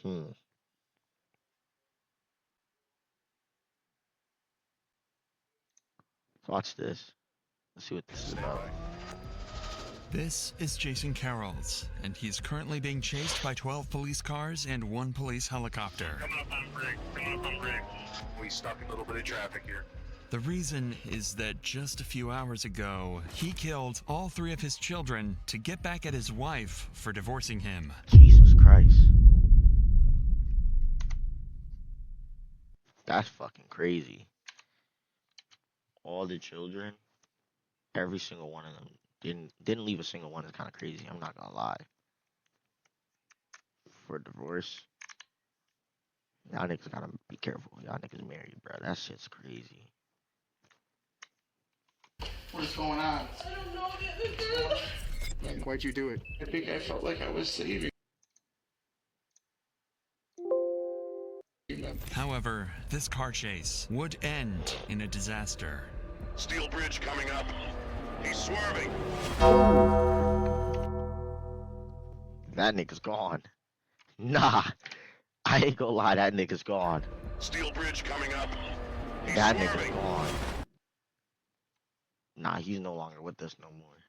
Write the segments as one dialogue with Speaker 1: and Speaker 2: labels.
Speaker 1: Hmm. Watch this. Let's see what this is about.
Speaker 2: This is Jason Carrolls, and he's currently being chased by 12 police cars and 1 police helicopter.
Speaker 3: Coming up on break. We stuck a little bit of traffic here.
Speaker 2: The reason is that just a few hours ago, he killed all 3 of his children to get back at his wife for divorcing him.
Speaker 1: Jesus Christ. That's fucking crazy. All the children, every single one of them didn't leave a single one. Is kind of crazy. I'm not gonna lie. For divorce, y'all niggas gotta be careful. Y'all niggas married, bro. That shit's crazy.
Speaker 4: What is going on?
Speaker 5: I don't know.
Speaker 4: Like, why'd you do it?
Speaker 5: I think I felt like I was saving them.
Speaker 2: However, this car chase would end in a disaster.
Speaker 3: Steel bridge coming up. He's swerving.
Speaker 1: That nigga's gone. Nah, I ain't gonna lie. That nigga's gone.
Speaker 3: Steel bridge coming up. He's
Speaker 1: That
Speaker 3: swerving.
Speaker 1: nigga's gone. Nah, he's no longer with us no more.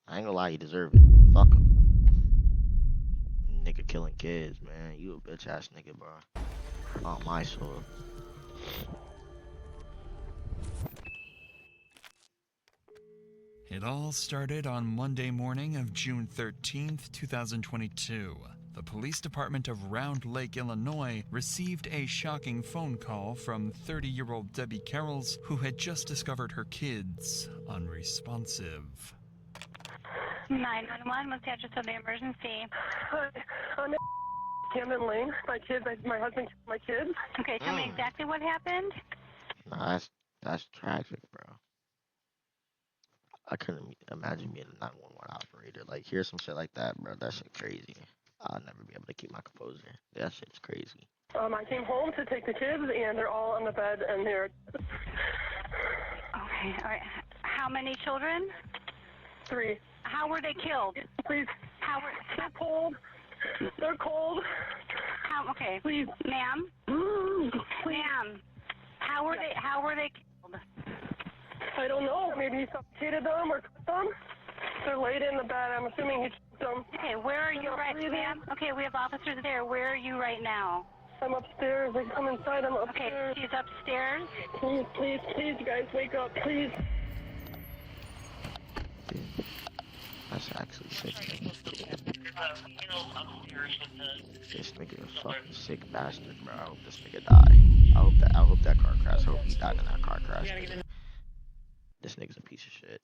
Speaker 1: I ain't gonna lie, he deserve it. Fuck him. Nigga killing kids, man. You a bitch ass nigga, bro. Oh, my soul.
Speaker 2: It all started on Monday morning of June 13th, 2022. The police department of Round Lake, Illinois, received a shocking phone call from 30-year-old Debbie Carrolls, who had just discovered her kids unresponsive.
Speaker 6: 911, what's the address of the emergency?
Speaker 7: Hi, I'm at Camden Lane. My husband killed my kids.
Speaker 6: Okay, tell me exactly what happened.
Speaker 1: Nah, that's tragic, bro. I couldn't imagine being a 911 operator. Like, hear some shit like that, bro. That shit crazy. I'll never be able to keep my composure. That shit's crazy.
Speaker 7: I came home to take the kids, and they're all on the bed, and they're...
Speaker 6: Okay, all right. How many children?
Speaker 7: 3.
Speaker 6: How were they killed?
Speaker 7: Please. They're cold. They're cold.
Speaker 6: Okay.
Speaker 7: Please.
Speaker 6: Ma'am? Ma'am, how were they killed?
Speaker 7: I don't know. Maybe he suffocated them or cut them. They're laid in the bed. I'm assuming he choked them.
Speaker 6: Okay, where are you right now, ma'am? Okay, we have officers there. Where are you right now?
Speaker 7: I'm upstairs. They come inside. I'm upstairs.
Speaker 6: Okay, she's upstairs.
Speaker 7: Please, you guys, wake up, please.
Speaker 1: That's actually sick. This nigga a fucking sick bastard, bro. I hope this nigga die. I hope that car crash. I hope he died in that car crash. This nigga's a piece of shit.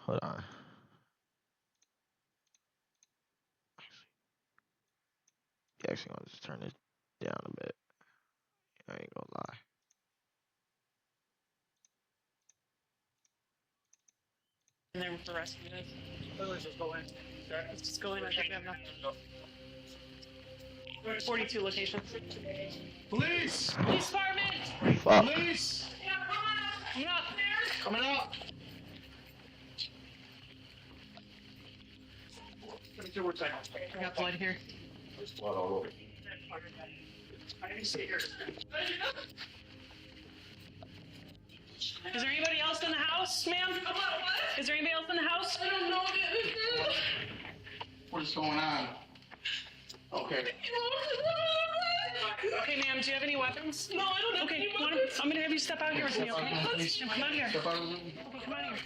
Speaker 1: Hold on. Actually, I'll just turn this down a bit. I ain't gonna lie.
Speaker 8: In there with the rest of you guys. Let's just go in. Let's just go in. I think we have enough. 42 locations.
Speaker 4: Police!
Speaker 8: Police department!
Speaker 1: Fuck.
Speaker 4: Police!
Speaker 8: Coming up!
Speaker 4: Coming out!
Speaker 8: I got blood here.
Speaker 3: There's blood all over.
Speaker 8: I didn't see here. Is there anybody else in the house, ma'am? Is there anybody else in the house? I don't know.
Speaker 4: What is going on? Okay.
Speaker 8: Okay, ma'am, do you have any weapons? No, I don't have any weapons. I'm gonna have you step out here with me, okay? Come out here.
Speaker 4: Step out of the room.
Speaker 8: Come out here.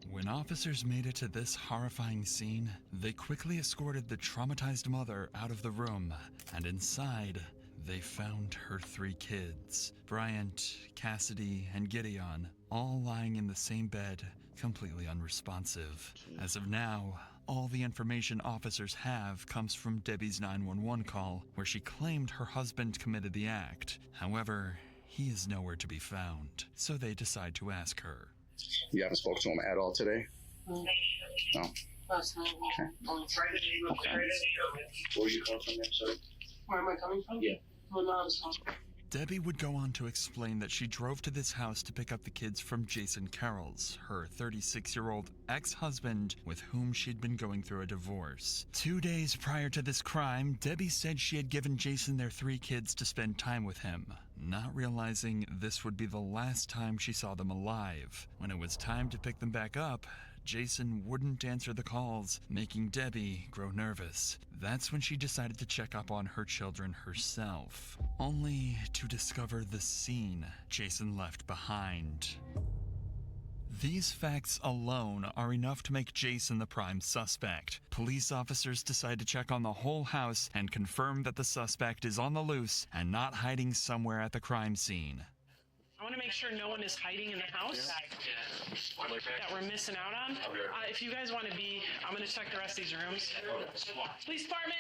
Speaker 2: When officers made it to this horrifying scene, they quickly escorted the traumatized mother out of the room, and inside, they found her 3 kids, Bryant, Cassidy, and Gideon, all lying in the same bed, completely unresponsive. As of now, all the information officers have comes from Debbie's 911 call, where she claimed her husband committed the act. However, he is nowhere to be found, so they decide to ask her.
Speaker 4: You haven't spoken to him at all today?
Speaker 8: No.
Speaker 4: No?
Speaker 8: Last night.
Speaker 4: Okay.
Speaker 3: Where are you coming from, sir?
Speaker 8: Where am I coming from?
Speaker 3: Yeah.
Speaker 8: My mom's home.
Speaker 2: Debbie would go on to explain that she drove to this house to pick up the kids from Jason Carroll's, her 36-year-old ex-husband with whom she'd been going through a divorce. 2 days prior to this crime, Debbie said she had given Jason their 3 kids to spend time with him, not realizing this would be the last time she saw them alive. When it was time to pick them back up, Jason wouldn't answer the calls, making Debbie grow nervous. That's when she decided to check up on her children herself, only to discover the scene Jason left behind. These facts alone are enough to make Jason the prime suspect. Police officers decide to check on the whole house and confirm that the suspect is on the loose and not hiding somewhere at the crime scene.
Speaker 8: I want to make sure no one is hiding in the house that we're missing out on. If you guys want to be, I'm going to check the rest of these rooms. Police department!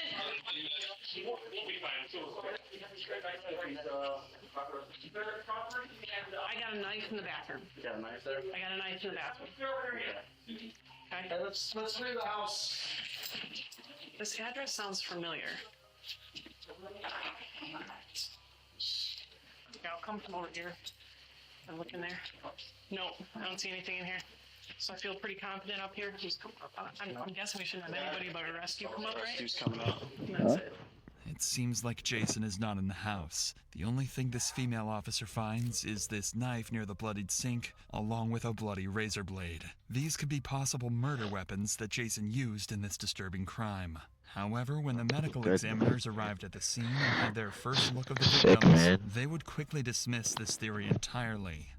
Speaker 8: I got a knife in the bathroom.
Speaker 4: You got a knife there?
Speaker 8: I got a knife in the bathroom. Okay.
Speaker 4: Hey, let's leave the house.
Speaker 8: This address sounds familiar. Yeah, I'll come from over here and look in there. No, I don't see anything in here. So I feel pretty confident up here. I'm guessing we shouldn't have anybody but a rescue come up, right?
Speaker 4: Rescue's coming up.
Speaker 8: That's it.
Speaker 2: It seems like Jason is not in the house. The only thing this female officer finds is this knife near the bloodied sink, along with a bloody razor blade. These could be possible murder weapons that Jason used in this disturbing crime. However, when the medical examiners arrived at the scene and had their first look of the victims, they would quickly dismiss this theory entirely.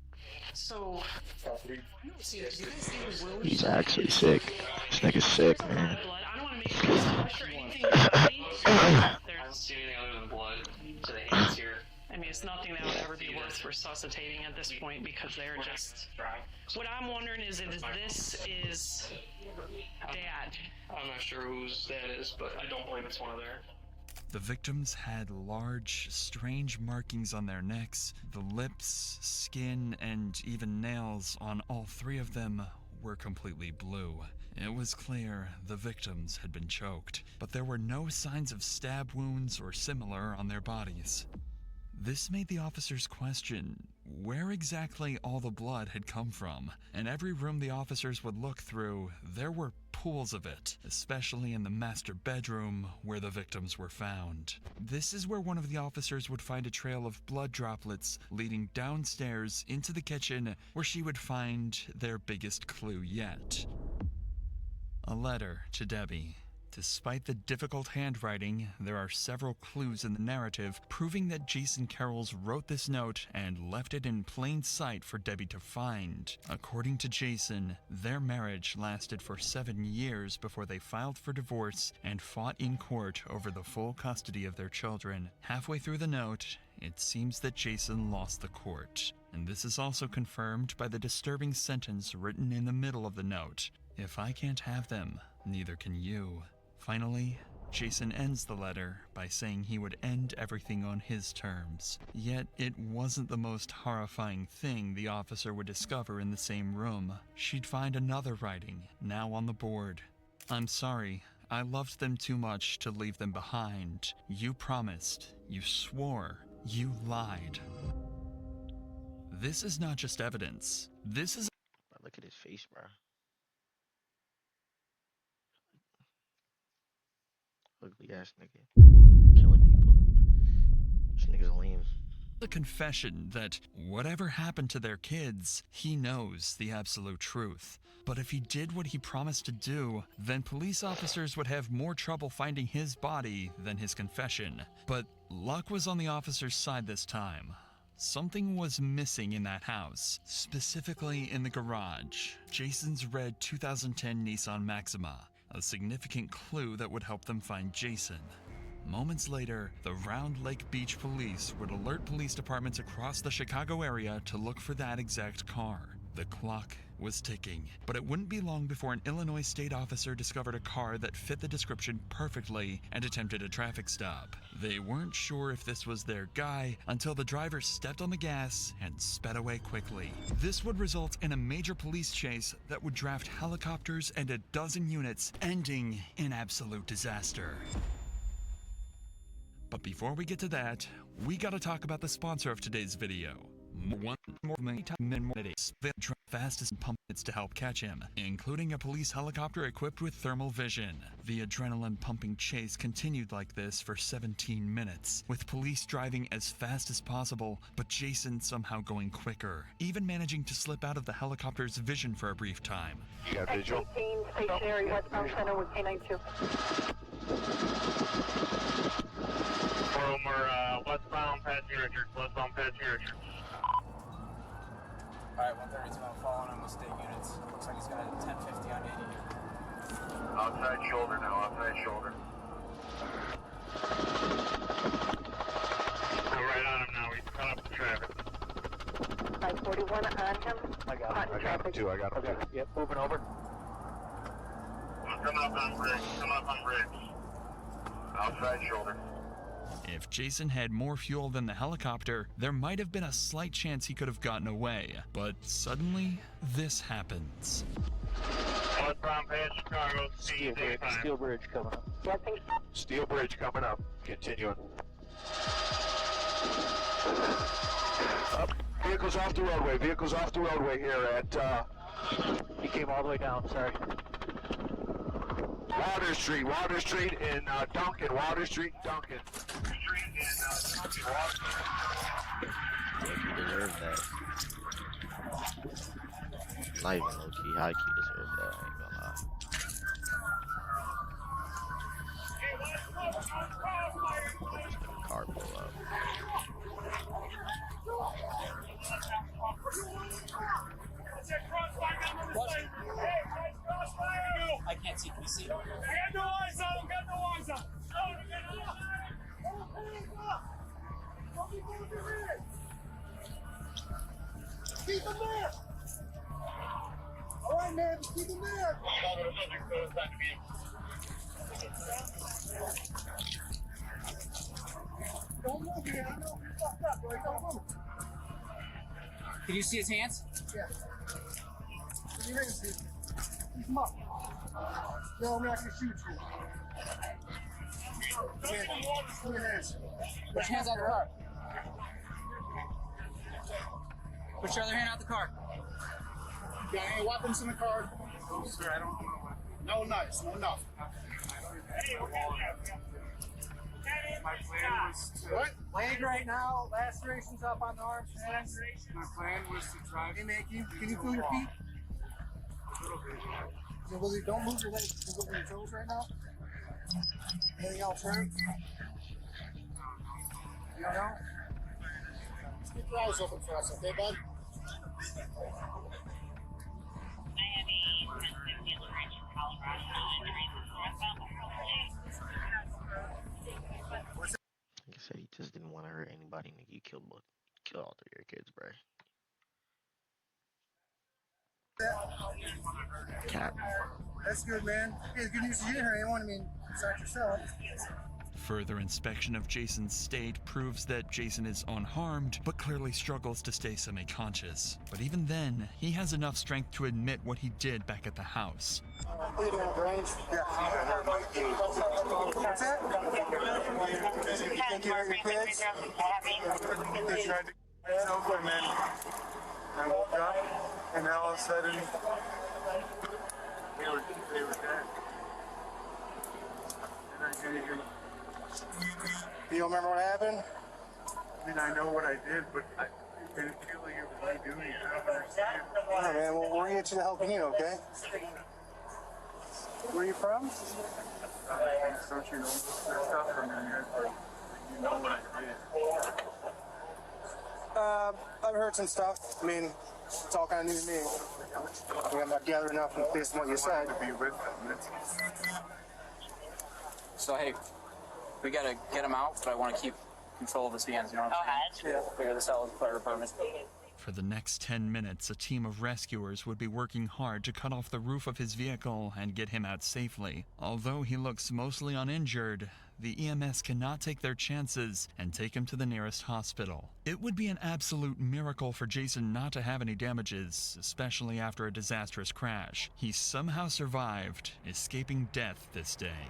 Speaker 8: So, I don't see it. Do you guys see the wounds?
Speaker 1: He's actually sick. This nigga's sick, man.
Speaker 8: Blood. I don't want to make it splash or anything in the body.
Speaker 9: I don't see anything other than blood to the hands here.
Speaker 8: I mean, it's nothing that would ever be worth resuscitating at this point because they're just... What I'm wondering is if this is Dad.
Speaker 9: I'm not sure whose that is, but I don't believe it's one of their.
Speaker 2: The victims had large, strange markings on their necks. The lips, skin, and even nails on all 3 of them were completely blue. It was clear the victims had been choked, but there were no signs of stab wounds or similar on their bodies. This made the officers question where exactly all the blood had come from. In every room the officers would look through, there were pools of it, especially in the master bedroom where the victims were found. This is where one of the officers would find a trail of blood droplets leading downstairs into the kitchen, where she would find their biggest clue yet. A letter to Debbie. Despite the difficult handwriting, there are several clues in the narrative proving that Jason Carrolls wrote this note and left it in plain sight for Debbie to find. According to Jason, their marriage lasted for 7 years before they filed for divorce and fought in court over the full custody of their children. Halfway through the note, it seems that Jason lost the court. And this is also confirmed by the disturbing sentence written in the middle of the note. If I can't have them, neither can you. Finally, Jason ends the letter by saying he would end everything on his terms. Yet it wasn't the most horrifying thing the officer would discover in the same room. She'd find another writing, now on the board. I'm sorry, I loved them too much to leave them behind. You promised, you swore, you lied. This is not just evidence. This is...
Speaker 1: Bro, look at his face, bro. Ugly ass nigga. Killing people. This nigga's lame.
Speaker 2: a confession that whatever happened to their kids, he knows the absolute truth. But if he did what he promised to do, then police officers would have more trouble finding his body than his confession. But luck was on the officer's side this time. Something was missing in that house, specifically in the garage. Jason's red 2010 Nissan Maxima, a significant clue that would help them find Jason. Moments later, the Round Lake Beach police would alert police departments across the Chicago area to look for that exact car. The clock was ticking, but it wouldn't be long before an Illinois state officer discovered a car that fit the description perfectly and attempted a traffic stop. They weren't sure if this was their guy until the driver stepped on the gas and sped away quickly. This would result in a major police chase that would draft helicopters and a dozen units, ending in absolute disaster. But before we get to that, we gotta talk about the sponsor of today's video. One more minutes, fastest pump hits to help catch him, including a police helicopter equipped with thermal vision. The adrenaline-pumping chase continued like this for 17 minutes, with police driving as fast as possible, but Jason somehow going quicker, even managing to slip out of the helicopter's vision for a brief time.
Speaker 3: You got visual?
Speaker 7: Stationary westbound center with K92.
Speaker 3: We're westbound Patsy Richards. Westbound Patsy Richards.
Speaker 10: Alright, 132, I'm following him with state units. Looks like he's got a 1050 on 80 here.
Speaker 3: Outside shoulder now, outside shoulder. Go right on him now, he's caught up with traffic.
Speaker 7: 541 on him.
Speaker 3: I got him too, I got him too.
Speaker 10: Yep, moving over.
Speaker 3: Come up on bridge, come up on bridge. Outside shoulder.
Speaker 2: If Jason had more fuel than the helicopter, there might have been a slight chance he could have gotten away. But suddenly, this happens.
Speaker 3: Westbound past Chicago,
Speaker 10: Steel bridge coming up.
Speaker 3: Steel bridge coming up. Continuing. Up. Vehicles off the roadway. Vehicles off the roadway here at,
Speaker 10: He came all the way down, sorry.
Speaker 3: Water Street and Duncan. Water Street, Duncan.
Speaker 1: Yeah, he deserves that. Not even low key, high key deserves that. I ain't gonna lie. Just gonna car pull up.
Speaker 10: I can't see, can you see?
Speaker 4: I got no eyes on him, got no eyes on him. Keep him there! All right, man, keep him there! Don't move here, I know you fucked up, bro. Don't move.
Speaker 10: Can you see his hands?
Speaker 4: Yeah. Put your hands here. Keep him up. No, I'm not gonna shoot you. Put your hands.
Speaker 10: Put your hands out of the car. Put your other hand out the car.
Speaker 4: You got any weapons in the car? No, sir, I don't. No knives, no enough.
Speaker 5: My plan was to.
Speaker 4: What?
Speaker 10: Leg right now, lacerations up on the arms. Hands.
Speaker 5: My plan was to drive.
Speaker 4: Hey man, can you feel your feet?
Speaker 5: A little bit.
Speaker 4: So, Willie, don't move your legs. You move your toes right now. Anything else, right? You don't know? Just keep your eyes open for us, okay, bud?
Speaker 1: Like I said, he just didn't want to hurt anybody. Nigga, you killed all three of your kids, bro. Cap.
Speaker 4: That's good, man. Hey, good news is you didn't hurt anyone. I mean, besides yourself.
Speaker 2: Further inspection of Jason's state proves that Jason is unharmed, but clearly struggles to stay semi-conscious. But even then, he has enough strength to admit what he did back at the house.
Speaker 4: What are you doing, range? Yeah. What's that? You think you hurt your kids?
Speaker 5: They tried to get us over, and then I woke up, and then all of a sudden, they were dead. And I didn't even.
Speaker 4: You don't remember what happened?
Speaker 5: I mean, I know what I did, but I didn't feel like it was me doing it. I don't understand.
Speaker 4: All right, man. Well, we're gonna get you the help you need, okay? Where are you from?
Speaker 5: Don't you know? There's stuff from here, but you know what I did.
Speaker 4: I've heard some stuff. I mean, it's all kind of new to me. I mean, I'm not gathering enough based on what you said.
Speaker 5: To be with them.
Speaker 10: So, hey, we gotta get him out, but I want to keep control of his hands, you know what I'm saying? Yeah. Figure this out with the fire department.
Speaker 2: For the next 10 minutes, a team of rescuers would be working hard to cut off the roof of his vehicle and get him out safely. Although he looks mostly uninjured, the EMS cannot take their chances and take him to the nearest hospital. It would be an absolute miracle for Jason not to have any damages, especially after a disastrous crash. He somehow survived, escaping death this day.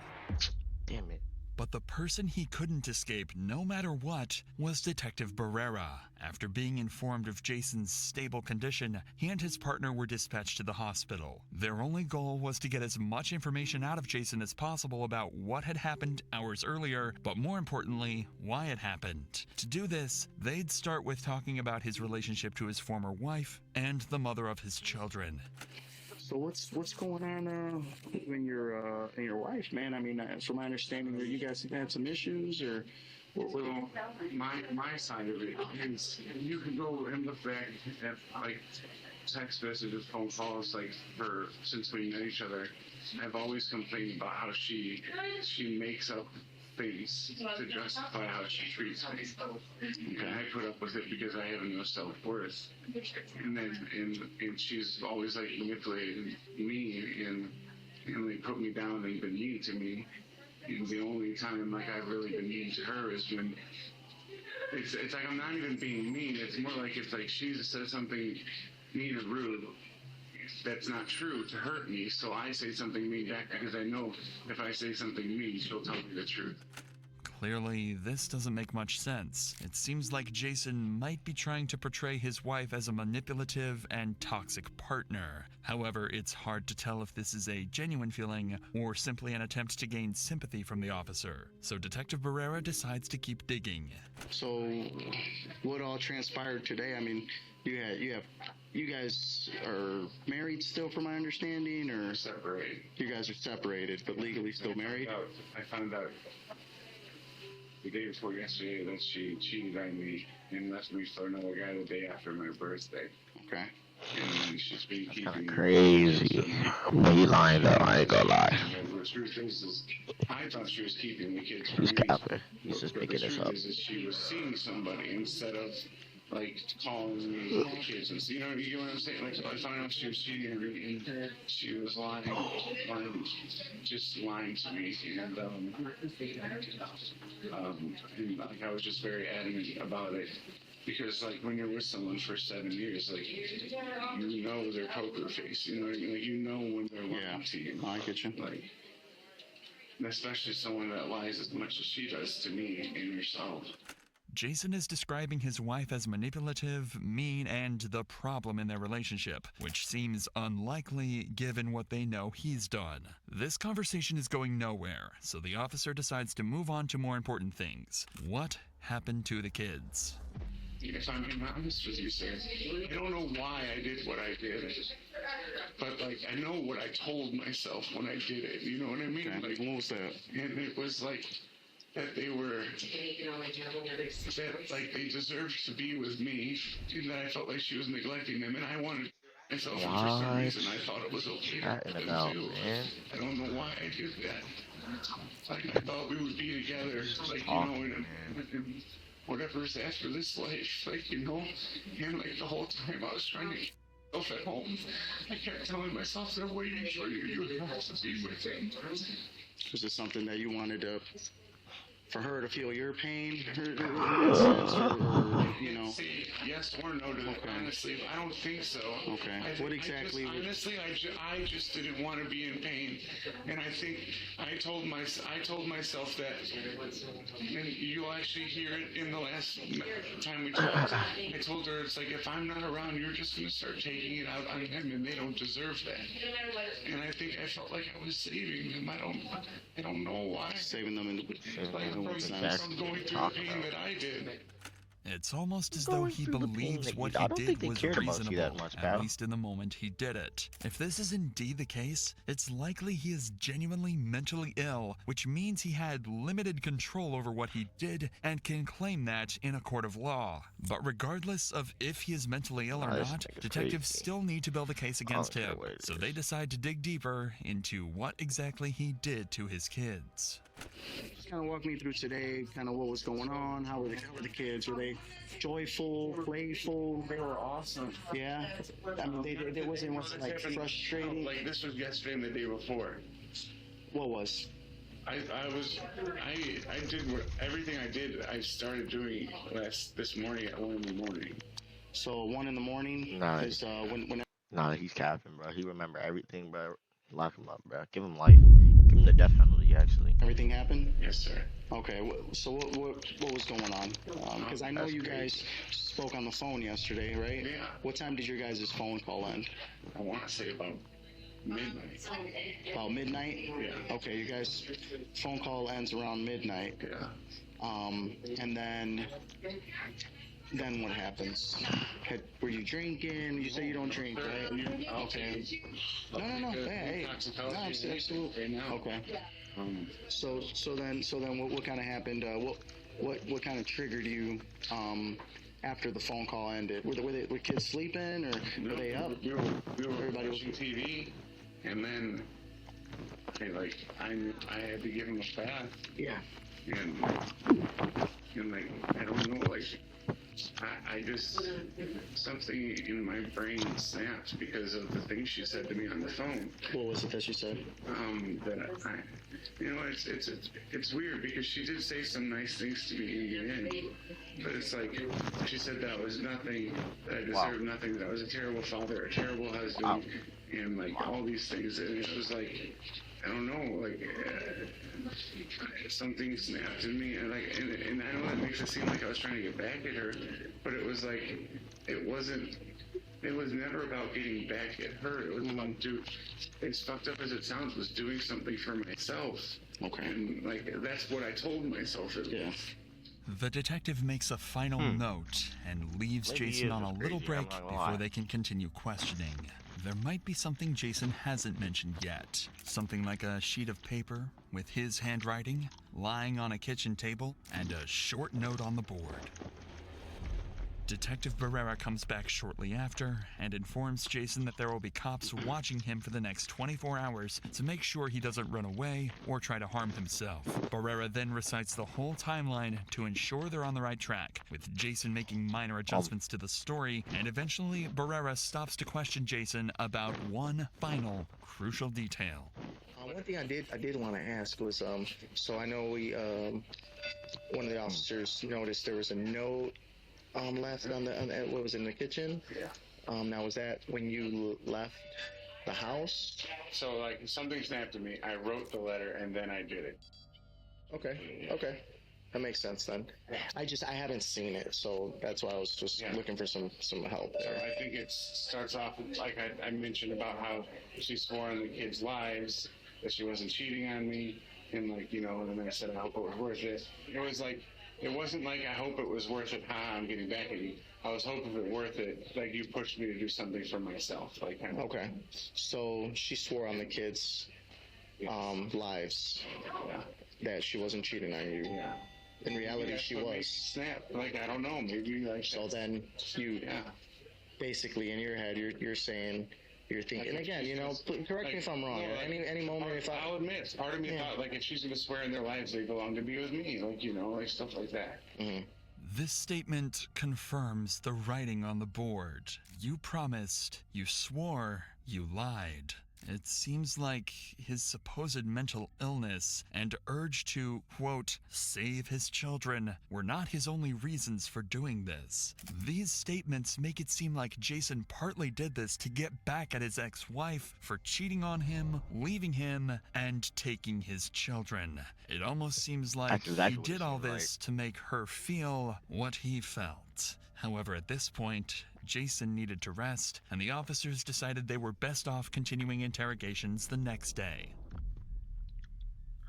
Speaker 1: Damn it.
Speaker 2: But the person he couldn't escape no matter what was Detective Barrera. After being informed of Jason's stable condition, he and his partner were dispatched to the hospital. Their only goal was to get as much information out of Jason as possible about what had happened hours earlier, but more importantly, why it happened. To do this, they'd start with talking about his relationship to his former wife and the mother of his children.
Speaker 11: So what's going on in your wife, man? I mean, from my understanding, you guys have had some issues, or
Speaker 5: Well, my side of it is you can go and look back at like text messages, phone calls, like since we know each other. I've always complained about how she makes up things to justify how she treats me, and I put up with it because I have no self-worth. And then and she's always like manipulated me and like put me down and been mean to me. And the only time like I've really been mean to her is when it's like I'm not even being mean. It's more like it's like she says something mean or rude that's not true to hurt me, so I say something mean back because I know if I say something mean, she'll tell me the truth.
Speaker 2: Clearly, this doesn't make much sense. It seems like Jason might be trying to portray his wife as a manipulative and toxic partner. However, it's hard to tell if this is a genuine feeling or simply an attempt to gain sympathy from the officer. So Detective Barrera decides to keep digging.
Speaker 11: So what all transpired today? I mean, you guys are married still, from my understanding, or
Speaker 5: Separated.
Speaker 11: you guys are separated but legally still married?
Speaker 5: I found out the day before yesterday that she cheated on me and left me for another guy the day after my birthday.
Speaker 11: Okay.
Speaker 5: And she's been keeping
Speaker 1: Kinda crazy. But he lying though, I ain't gonna lie.
Speaker 5: The truth is I thought she was keeping the kids for
Speaker 1: He's
Speaker 5: me.
Speaker 1: capping. He's just
Speaker 5: But
Speaker 1: making
Speaker 5: the
Speaker 1: this
Speaker 5: truth
Speaker 1: up.
Speaker 5: is she was seeing somebody instead of like calling me the kids and you know what I'm saying? Like I found out she was cheating and she was lying, just lying to me, and like I was just very adamant about it because like when you're with someone for 7 years, like you know their poker face, you know what I mean? Like you know when they're lying to you.
Speaker 11: I get you.
Speaker 5: Like especially someone that lies as much as she does to me and yourself.
Speaker 2: Jason is describing his wife as manipulative, mean, and the problem in their relationship, which seems unlikely given what they know he's done. This conversation is going nowhere, so the officer decides to move on to more important things. What happened to the kids?
Speaker 5: If I'm being honest with you, sir, I don't know why I did what I did, but like I know what I told myself when I did it. You know what I mean?
Speaker 11: Okay.
Speaker 5: Like,
Speaker 11: What was that?
Speaker 5: and it was like that they were that like they deserved to be with me, and that I felt like she was neglecting them, and I wanted myself. And for some reason, I thought it was okay
Speaker 1: Cat
Speaker 5: for
Speaker 1: in the
Speaker 5: them
Speaker 1: mouth,
Speaker 5: too.
Speaker 1: man.
Speaker 5: I don't know why I did that. Like I thought we would be together, like you know, and whatever is after this life, like you know, and like the whole time I was trying to keep myself at home. I kept telling myself they're waiting for you. You have to be with them.
Speaker 11: Was it something that you wanted to, for her to feel your pain, or you know?
Speaker 5: See, yes or no to that.
Speaker 11: Okay.
Speaker 5: Honestly, I don't think so.
Speaker 11: Okay. What exactly?
Speaker 5: I just didn't want to be in pain, and I think I told myself that, and you'll actually hear it in the last time we talked. I told her it's like if I'm not around, you're just gonna start taking it out on them, and they don't deserve that. And I think I felt like I was saving them. I don't know why.
Speaker 11: Saving them in
Speaker 5: Like from going through the pain that I did.
Speaker 2: It's almost as though he believes what he did was reasonable, at least in the moment he did it. If this is indeed the case, it's likely he is genuinely mentally ill, which means he had limited control over what he did and can claim that in a court of law. But regardless of if he is mentally ill or not, detectives still need to build a case against him, so they decide to dig deeper into what exactly he did to his kids.
Speaker 11: Just kind of walk me through today, kind of what was going on. How were the kids? Were they joyful, playful?
Speaker 5: They were awesome.
Speaker 11: Yeah? I mean, they wasn't like frustrating.
Speaker 5: Like this was yesterday and the day before.
Speaker 11: What was?
Speaker 5: I did everything I did. I started doing this morning at 1 in the morning.
Speaker 11: So 1 in the morning?
Speaker 1: Nah.
Speaker 11: Because
Speaker 1: Nah, he's capping, bro. He remember everything, bro. Lock him up, bro. Give him life. Give him the death penalty, actually.
Speaker 11: Everything happened?
Speaker 5: Yes, sir.
Speaker 11: Okay, so what was going on? Because I know
Speaker 1: That's
Speaker 11: you
Speaker 1: crazy.
Speaker 11: guys spoke on the phone yesterday, right?
Speaker 5: Yeah.
Speaker 11: What time did your guys' phone call end?
Speaker 5: I want to say about midnight.
Speaker 11: About midnight?
Speaker 5: Yeah.
Speaker 11: Okay, you guys' phone call ends around midnight.
Speaker 5: Yeah.
Speaker 11: And then what happens? Were you drinking? You say you don't drink, right? Okay. No. Hey. No, absolutely. Okay. So then what kind of happened? What kind of triggered you after the phone call ended? Were kids sleeping or were they up?
Speaker 5: We were
Speaker 11: Everybody was
Speaker 5: watching TV, and then I had to give him a bath,
Speaker 11: yeah.
Speaker 5: and like I don't know, like I just something in my brain snapped because of the things she said to me on the phone.
Speaker 11: What was it that she said?
Speaker 5: That I it's weird because she did say some nice things to me in the end, but it's like she said that I was nothing, that I deserved nothing, that I was a terrible father, a terrible husband, and like all these things, and it was like I don't know, like something snapped in me, and and I know that makes it seem like I was trying to get back at her, but it was like it wasn't. It was never about getting back at her. It was about as fucked up as it sounds, was doing something for myself.
Speaker 11: Okay.
Speaker 5: And like that's what I told myself.
Speaker 11: Yeah.
Speaker 2: The detective makes a final note and leaves
Speaker 1: Maybe he
Speaker 2: Jason
Speaker 1: is
Speaker 2: on a
Speaker 1: just
Speaker 2: little
Speaker 1: crazy, I'm
Speaker 2: break
Speaker 1: not gonna
Speaker 2: before
Speaker 1: lie.
Speaker 2: they can continue questioning. There might be something Jason hasn't mentioned yet. Something like a sheet of paper with his handwriting lying on a kitchen table and a short note on the board. Detective Barrera comes back shortly after and informs Jason that there will be cops watching him for the next 24 hours to make sure he doesn't run away or try to harm himself. Barrera then recites the whole timeline to ensure they're on the right track, with Jason making minor adjustments to the story, and eventually Barrera stops to question Jason about one final crucial detail.
Speaker 11: One thing I did want to ask was, so I know one of the officers noticed there was a note left on what was in the kitchen.
Speaker 5: Yeah.
Speaker 11: Now was that when you left the house?
Speaker 5: So like something snapped at me. I wrote the letter and then I did it.
Speaker 11: Okay. That makes sense then. I haven't seen it, so that's why I was just looking for some help
Speaker 5: So
Speaker 11: there.
Speaker 5: I think it starts off like I mentioned about how she swore on the kids' lives that she wasn't cheating on me, and like and then I said I hope it was worth it. It was like. It wasn't like I hope it was worth it. I'm getting back at you. I was hoping it worth it. Like you pushed me to do something for myself. Like kind of.
Speaker 11: Okay. So she swore on the kids' lives that she wasn't cheating on you.
Speaker 5: Yeah.
Speaker 11: In reality, she was.
Speaker 5: Snap. Like I don't know. Maybe like.
Speaker 11: So then you, basically in your head, you're saying. You're thinking, and again, correct me if I'm wrong. Any moment,
Speaker 5: I'll admit, part of me thought, like, if she's gonna swear in their lives, they belong to be with me, like stuff like that.
Speaker 11: Mm-hmm.
Speaker 2: This statement confirms the writing on the board. You promised, you swore, you lied. It seems like his supposed mental illness and urge to, quote, save his children were not his only reasons for doing this. These statements make it seem like Jason partly did this to get back at his ex-wife for cheating on him, leaving him, and taking his children. It almost seems like he did all this to make her feel what he felt. However, at this point, Jason needed to rest, and the officers decided they were best off continuing interrogations the next day.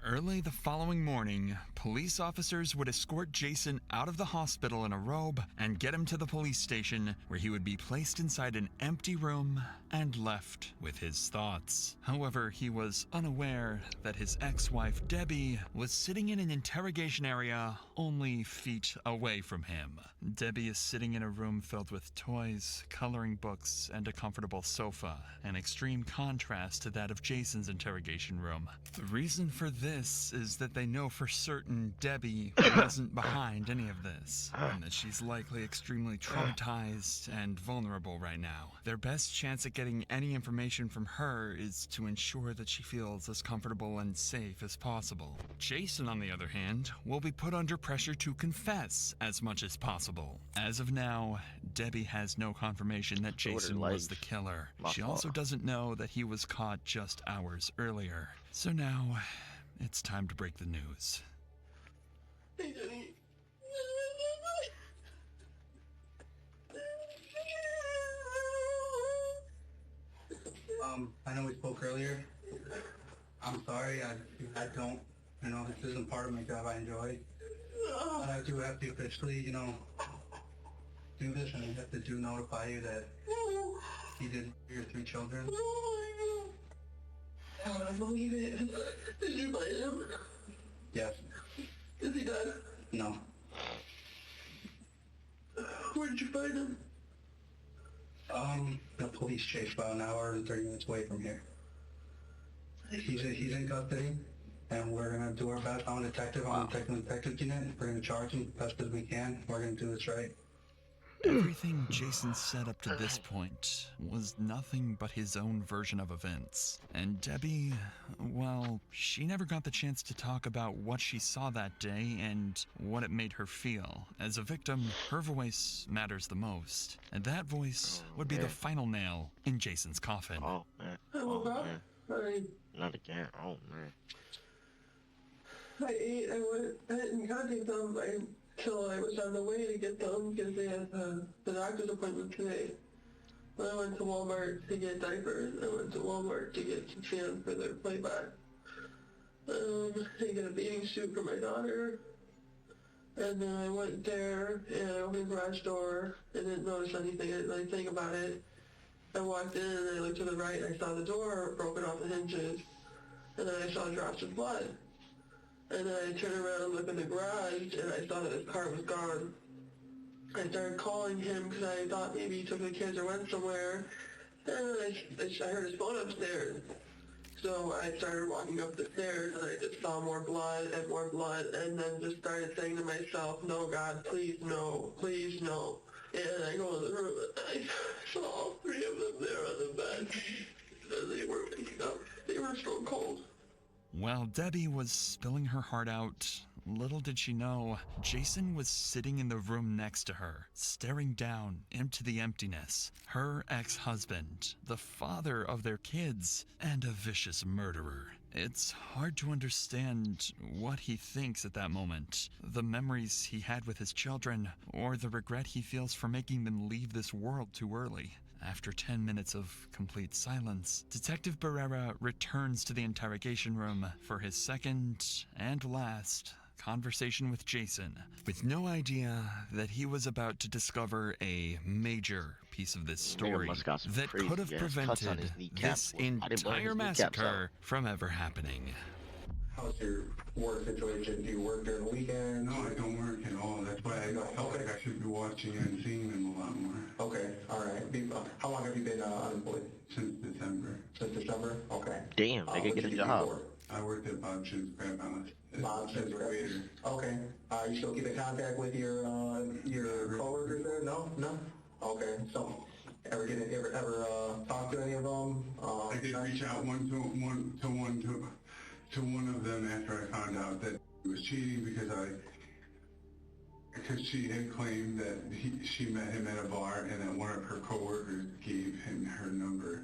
Speaker 2: Early the following morning, police officers would escort Jason out of the hospital in a robe and get him to the police station, where he would be placed inside an empty room and left with his thoughts. However, he was unaware that his ex-wife Debbie was sitting in an interrogation area only feet away from him. Debbie is sitting in a room filled with toys, coloring books, and a comfortable sofa, an extreme contrast to that of Jason's interrogation room. The reason for this is that they know for certain Debbie wasn't behind any of this, and that she's likely extremely traumatized and vulnerable right now. Their best chance at getting any information from her is to ensure that she feels as comfortable and safe as possible. Jason, on the other hand, will be put under pressure to confess as much as possible. As of now, Debbie has no confirmation that Jason was the killer. She also doesn't know that he was caught just hours earlier. So now, it's time to break the news.
Speaker 12: Hey, Jenny.
Speaker 13: I know we spoke earlier. I'm sorry, I don't, this isn't part of my job I enjoy. But I do have to officially, do this, and I have to notify you that he did your 3 children.
Speaker 12: I don't believe it. Did you find him?
Speaker 13: Yes.
Speaker 12: Is he dead?
Speaker 13: No.
Speaker 12: Where did you find him?
Speaker 13: The police chased about an hour and 30 minutes away from here. He's in custody, and we're gonna do our best. I'm a detective. I'm a detective unit. We're gonna charge him as best as we can. We're gonna do this right.
Speaker 2: Everything Jason said up to this point was nothing but his own version of events. And Debbie, well, she never got the chance to talk about what she saw that day and what it made her feel. As a victim, her voice matters the most. And that voice would be the final nail in Jason's coffin.
Speaker 1: Oh, man.
Speaker 12: Oh, man.
Speaker 1: Not again. Oh, man.
Speaker 12: I didn't contact them until I was on the way to get them because they had the doctor's appointment today. I went to Walmart to get diapers. I went to Walmart to get some sand for their playback. I got a bathing suit for my daughter. And then I went there and I opened the garage door and didn't notice anything. I didn't really think about it. I walked in and I looked to the right and I saw the door broken off the hinges. And then I saw drops of blood. And then I turned around and looked in the garage, and I saw that his car was gone. I started calling him because I thought maybe he took the kids or went somewhere. And I heard his phone upstairs. So I started walking up the stairs, and I just saw more blood, and then just started saying to myself, no, God, please, no, please, no. And I go in the room, and I saw all 3 of them there on the bed. And they were waking up. They were so cold.
Speaker 2: While Debbie was spilling her heart out, little did she know, Jason was sitting in the room next to her, staring down into the emptiness. Her ex-husband, the father of their kids, and a vicious murderer. It's hard to understand what he thinks at that moment, the memories he had with his children, or the regret he feels for making them leave this world too early. After 10 minutes of complete silence, Detective Barrera returns to the interrogation room for his second and last conversation with Jason, with no idea that he was about to discover a major piece of this story that could have prevented this entire massacre from ever happening.
Speaker 13: How's your work situation? Do you work during the weekend?
Speaker 14: No, I don't work at all. That's why I felt like I should be watching and seeing them a lot more.
Speaker 13: Okay, all right. How long have you been unemployed?
Speaker 14: Since December.
Speaker 13: Since December? Okay.
Speaker 1: Damn, they could get a job.
Speaker 14: I worked at Bob's Crab House.
Speaker 13: Bob's
Speaker 14: as a waiter.
Speaker 13: Okay. You still keep in contact with your coworkers there? No? Okay. So, ever talk to any of them?
Speaker 14: I did reach out to one of them after I found out that he was cheating because she had claimed that she met him at a bar and that one of her coworkers gave him her number.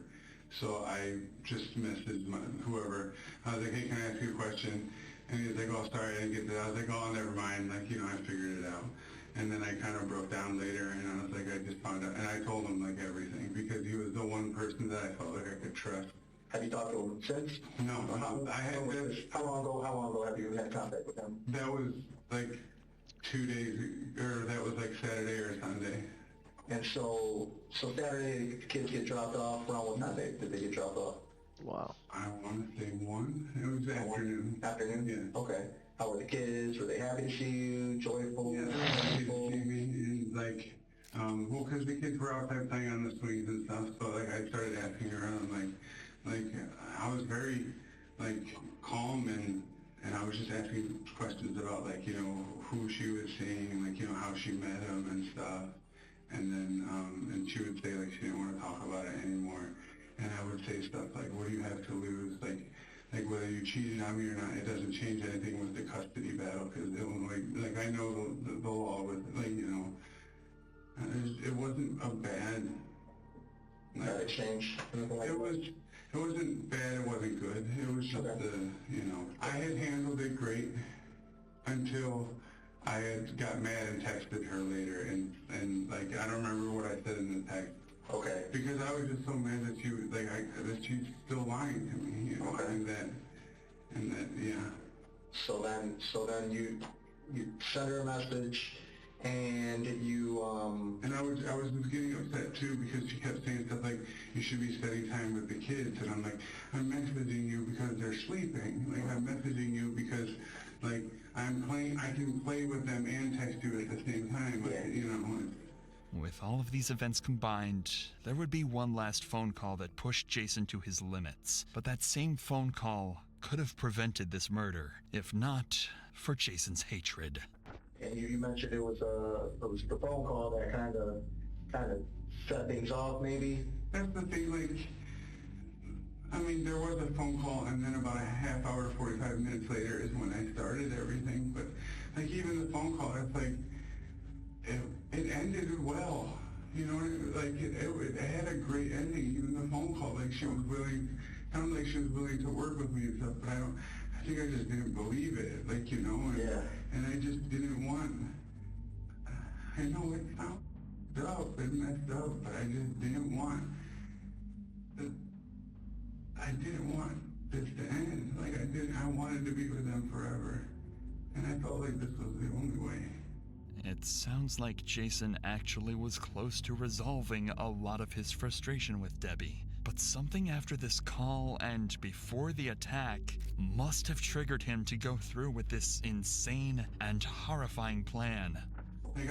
Speaker 14: So I just messaged whoever. I was like, hey, can I ask you a question? And he was like, oh, sorry, I didn't get that. I was like, oh, never mind. Like, I figured it out. And then I kind of broke down later, and I was like, I just found out. And I told him, like, everything, because he was the one person that I felt like I could trust.
Speaker 13: Have you talked to him since?
Speaker 14: No.
Speaker 13: How long ago have you had contact with him?
Speaker 14: That was, like, 2 days, or that was, like, Saturday or Sunday.
Speaker 13: And so Saturday, the kids get dropped off. Around what time did they get dropped off?
Speaker 1: Wow.
Speaker 14: I want to say 1. It was afternoon.
Speaker 13: Afternoon?
Speaker 14: Yeah.
Speaker 13: Okay. How were the kids? Were they happy to see you? Joyful?
Speaker 14: Yeah, they were happy to see me. And, like, well, because the kids were outside playing on the swings and stuff, so, like, I started asking around, like, I was very, like, calm and I was just asking questions about, like, who she was seeing and, like, how she met him and stuff. And then, and she would say, like, she didn't want to talk about it anymore. and I would say stuff like, what do you have to lose? Like whether you cheated on me or not, it doesn't change anything with the custody battle, because Illinois, like I know the law with, like, you know, it wasn't a bad, like,
Speaker 13: exchange.
Speaker 14: It wasn't bad, it wasn't good. It was just you know, I had handled it great until I had got mad and texted her later, and like, I don't remember what I said in the text.
Speaker 13: Okay.
Speaker 14: Because I was just so mad that she was, like, that she's still lying to me, you know, and that, yeah.
Speaker 13: So then you sent her a message, and you,
Speaker 14: And I was getting upset too, because she kept saying stuff like, you should be spending time with the kids, and I'm like, I'm messaging you because they're sleeping. Like, I'm messaging you because, like, I can play with them and text you at the same time, like, you know.
Speaker 2: With all of these events combined, there would be one last phone call that pushed Jason to his limits. But that same phone call could have prevented this murder, if not for Jason's hatred.
Speaker 13: And you mentioned it was the phone call that kind of set things off, maybe.
Speaker 14: That's the thing, like, I mean, there was a phone call, and then about a half hour, 45 minutes later is when I started everything. But, like, even the phone call, it's like, it ended well. You know, like, it had a great ending. Even the phone call, like, she was willing, sounded like she was willing to work with me and stuff, but I think I just didn't believe it, like, you know, and I just didn't want, I know it sounds up, it messed up, but I just didn't want this to end. Like, I wanted to be with them forever, and I felt like this was the only way.
Speaker 2: It sounds like Jason actually was close to resolving a lot of his frustration with Debbie. But something after this call and before the attack must have triggered him to go through with this insane and horrifying plan.
Speaker 14: Like,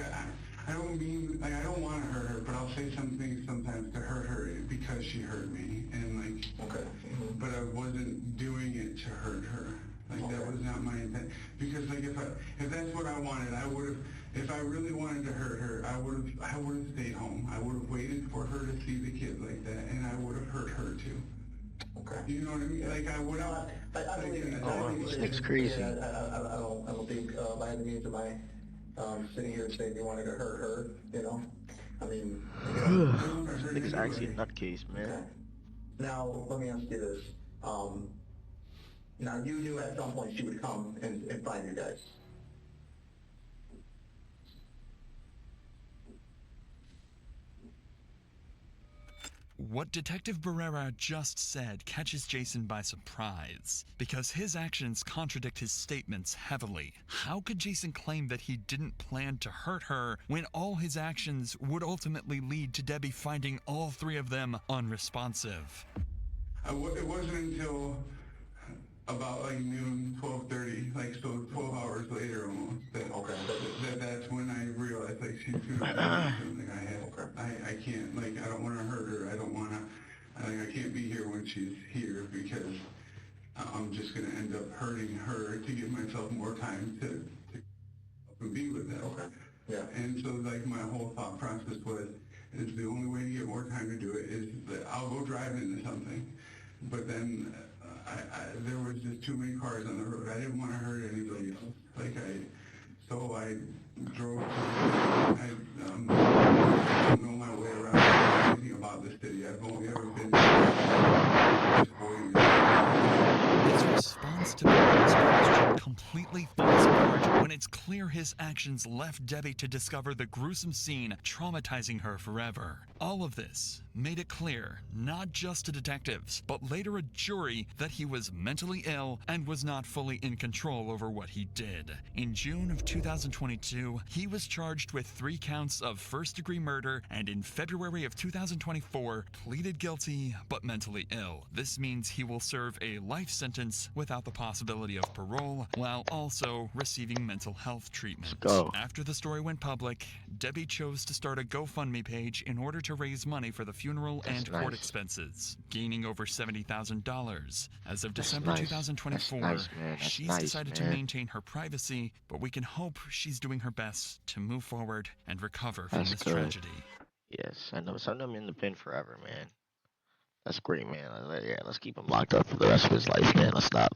Speaker 14: I don't mean, like, I don't want to hurt her, but I'll say something sometimes to hurt her because she hurt me, and, like, but I wasn't doing it to hurt her. Like, that was not my intent. Because, like, if that's what I wanted, I would have, if I really wanted to hurt her, I would have stayed home. I would have waited for her to see the kid like that, and I would have hurt her too. Okay. You know what I mean? Like, I would have.
Speaker 13: I believe
Speaker 1: this nigga's crazy.
Speaker 13: I don't think by any means am I sitting here saying you wanted to hurt her. You know, I mean.
Speaker 1: This nigga's actually a nutcase, man.
Speaker 13: Okay. Now let me ask you this. Now you knew at some point she would come and find you guys.
Speaker 2: What Detective Barrera just said catches Jason by surprise, because his actions contradict his statements heavily. How could Jason claim that he didn't plan to hurt her when all his actions would ultimately lead to Debbie finding all three of them unresponsive?
Speaker 14: It wasn't until about like noon, 12:30, like, so 12 hours later almost, that's when I realized, like, she's gonna do something I can't, like, I don't want to hurt her, I don't want to, like, I can't be here when she's here, because I'm just going to end up hurting her to give myself more time to be with them.
Speaker 13: Yeah.
Speaker 14: And so, like, my whole thought process is the only way to get more time to do it is that I'll go drive into something, but then there was just too many cars on the road. I didn't want to hurt anybody else. So I drove to, I don't know my way around anything about this city. I've only ever been
Speaker 2: His response to Barrera's question completely falls apart when it's clear his actions left Debbie to discover the gruesome scene traumatizing her forever. All of this made it clear, not just to detectives, but later a jury, that he was mentally ill and was not fully in control over what he did. In June of 2022, he was charged with 3 counts of first-degree murder, and in February of 2024, pleaded guilty but mentally ill. This means he will serve a life sentence without the possibility of parole, while also receiving mental health treatment. After the story went public, Debbie chose to start a GoFundMe page in order to raise money for the funeral and court expenses, gaining over $70,000. As of December 2024, she's decided to maintain her privacy, but we can hope she's doing her best to move forward and recover from this tragedy.
Speaker 1: Yes, I know. Send them in the pen forever, man. That's great, man. Yeah, let's keep him locked up for the rest of his life, man. Let's stop